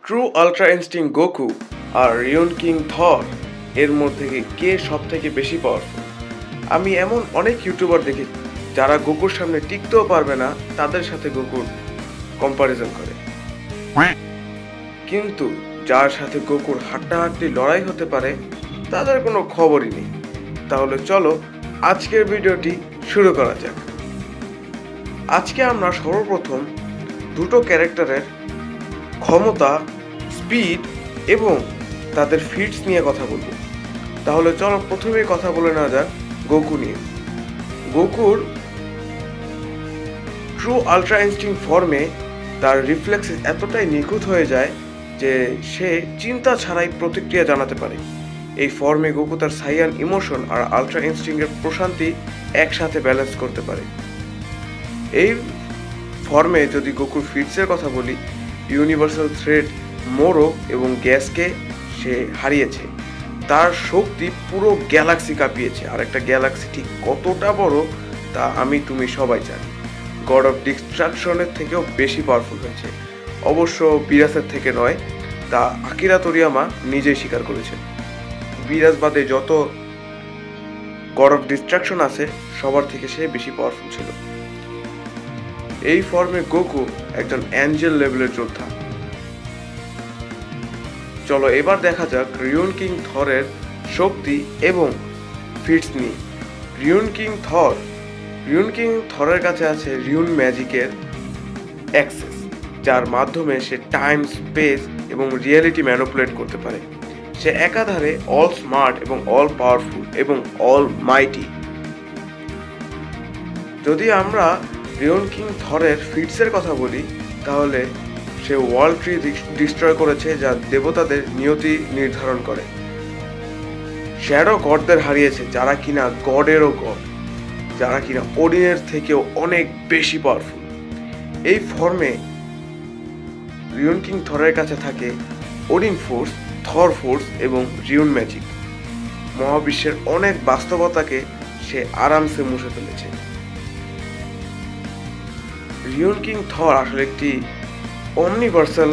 True ultra instinct Goku আর রিয়ন king থর এর মধ্যে কে সব থেকে বেশি পাওয়ারফুল? আমি এমন অনেক ইউটিউবার দেখি যারা গোকুর সামনে টিকতেও পারবে না, তাদের সাথে গোকুর কম্পারিজন করে। কিন্তু যার সাথে গোকুর হাড্ডাহাড্ডি লড়াই হতে পারে তাদের কোনো খবরই নেই। তাহলে চলো আজকের ভিডিওটি শুরু করা যাক। আজকে আমরা সর্বপ্রথম দুটো ক্যারেক্টারের ক্ষমতা, স্পিড এবং তাদের ফিটস নিয়ে কথা বলবো। তাহলে চলো প্রথমেই কথা বলে নেওয়া যাক গোকু নিয়ে। গোকুর ট্রু আল্ট্রা ইনস্টিংক্ট ফর্মে তার রিফ্লেক্স এতটাই নিখুঁত হয়ে যায় যে সে চিন্তা ছাড়াই প্রতিক্রিয়া জানাতে পারে। এই ফর্মে গোকু তার সাইয়ান ইমোশন আর আল্ট্রা ইনস্টিংক্টের প্রশান্তি একসাথে ব্যালেন্স করতে পারে। এই ফর্মে যদি গোকুর ফিটসের কথা বলি, ইউনিভার্সাল থ্রেড মোরো এবং গ্যাসকে সে হারিয়েছে। তার শক্তি পুরো গ্যালাক্সি কাঁপিয়েছে, আর একটা গ্যালাক্সি ঠিক কতটা বড় তা আমি তুমি সবাই জানি। গড অফ ডিস্ট্রাকশনের থেকেও বেশি পাওয়ারফুল হয়েছে, অবশ্য বিরাসের থেকে নয়, তা আকিরা তোরিয়ামা নিজেই স্বীকার করেছেন। বিরাস বাদে যত গড অফ ডিস্ট্রাকশন আছে সবার থেকে সে বেশি পাওয়ারফুল ছিল। এই ফর্মে গোকু একজন অ্যাঞ্জেল লেভেলের যোদ্ধা। চলো এবার দেখা যাক রিয়ন কিং থরের শক্তি এবং ফিটস নিয়ে। রিয়ন কিং থরের কাছে আছে রিয়ন ম্যাজিকের অ্যাক্সেস, যার মাধ্যমে সে টাইম, স্পেস এবং রিয়েলিটি ম্যানিপুলেট করতে পারে। সে একাধারে অল স্মার্ট এবং অল পাওয়ারফুল এবং অল মাইটি। যদি আমরা রিয়ন কিং থরের ফিটসের কথা বলি, তাহলে সে ওয়ার্ল্ড ট্রি ডিস্ট্রয় করেছে, যা দেবতাদের নিয়তি নির্ধারণ করে। শ্যাডো গডদের হারিয়েছে, যারা কিনা গডেরও গড, যারা কিনা ওডিনের থেকেও অনেক বেশি পাওয়ারফুল। এই ফর্মে রিয়ন কিং থরের কাছে থাকে ওডিন ফোর্স, থর ফোর্স এবং রিয়ন ম্যাজিক। মহাবিশ্বের অনেক বাস্তবতাকে সে আরামসে মুছে ফেলেছে। রিয়ন কিং থর আসলে একটি অমনিভার্সাল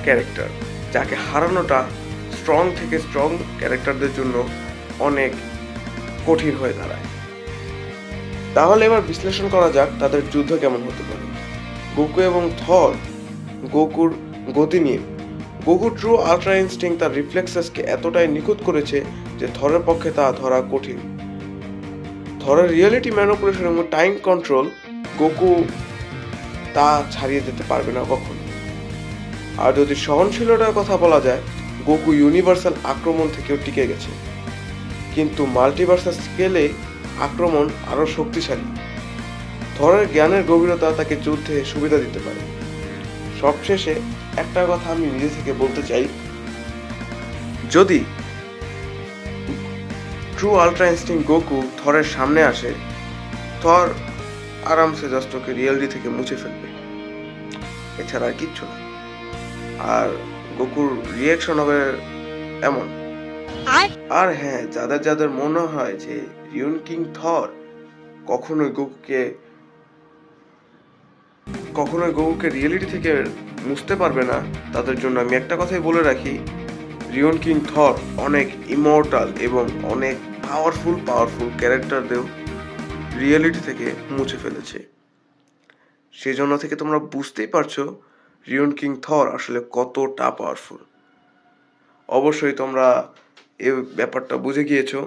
ক্যারেক্টার, যাকে হারানোটা স্ট্রং থেকে স্ট্রং ক্যারেক্টারদের জন্য অনেক কঠিন হয়ে দাঁড়ায়। তাহলে এবার বিশ্লেষণ করা যাক তাদের যুদ্ধ কেমন হতে পারে। গোকু এবং থর। গোকুর গতি নিয়ে। গোকু ট্রু আল্ট্রা ইনস্টিংক্ট তার রিফ্লেক্সেসকে এতটাই নিখুঁত করেছে যে থরের পক্ষে তা ধরা কঠিন। থরের রিয়েলিটি ম্যানিপুলেশন এবং টাইম কন্ট্রোল গোকু তা ছাড়িয়ে যেতে পারবে না কখনো। আর যদি সহনশীলতার কথা বলা যায়, গোকু ইউনিভার্সাল আক্রমণ থেকেও টিকে গেছে, কিন্তু মাল্টিভার্সাল স্কেলে আক্রমণ আরও শক্তিশালী। থরের জ্ঞানের গভীরতা তাকে যুদ্ধে সুবিধা দিতে পারে। সবশেষে একটা কথা আমি নিজে থেকে বলতে চাই, যদি ট্রু আল্ট্রা ইনস্টিংক্ট গোকু থরের সামনে আসে, থর আরামসে জাস্ট ওকে রিয়েলিটি থেকে মুছে ফেলবে, এছাড়া আর কিচ্ছু না। আর গোকুর রিয়াকশন হবে এমন। আর হ্যাঁ, যাদের যাদের মনে হয় যে রিয়ন কিং থর কখনোই গোকুকে রিয়েলিটি থেকে মুছতে পারবে না, তাদের জন্য আমি একটা কথাই বলে রাখি, রিয়ন কিং থর অনেক ইমর্টাল এবং অনেক পাওয়ারফুল ক্যারেক্টারদেরও রিয়েলিটি থেকে মুছে ফেলেছে। সেজন্য থেকে তোমরা বুঝতেই পারছো রিয়ন কিং থর আসলে কতটা পাওয়ারফুল। অবশ্যই তোমরা এই ব্যাপারটা বুঝে গিয়েছো।